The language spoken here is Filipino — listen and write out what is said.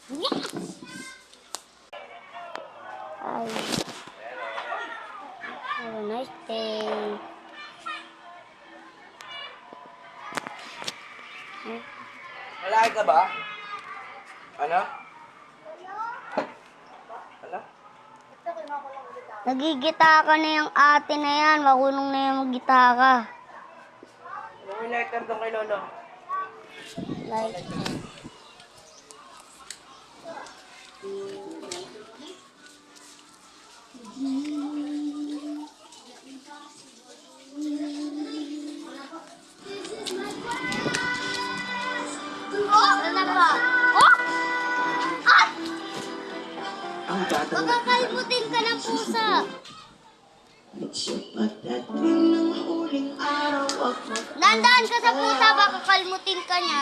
Ay. Have a nice day. Malaki ka ba? Ano? Ano? Nagigitaka na yung ate na yan. Makulong na yung maggitaka. May lighter doon kay Lolo. Like, ano ba? Oh! Ah! Baka kalbutin ka ng pusa. Dandaan ka sa pusa, baka kalmutin ka niya.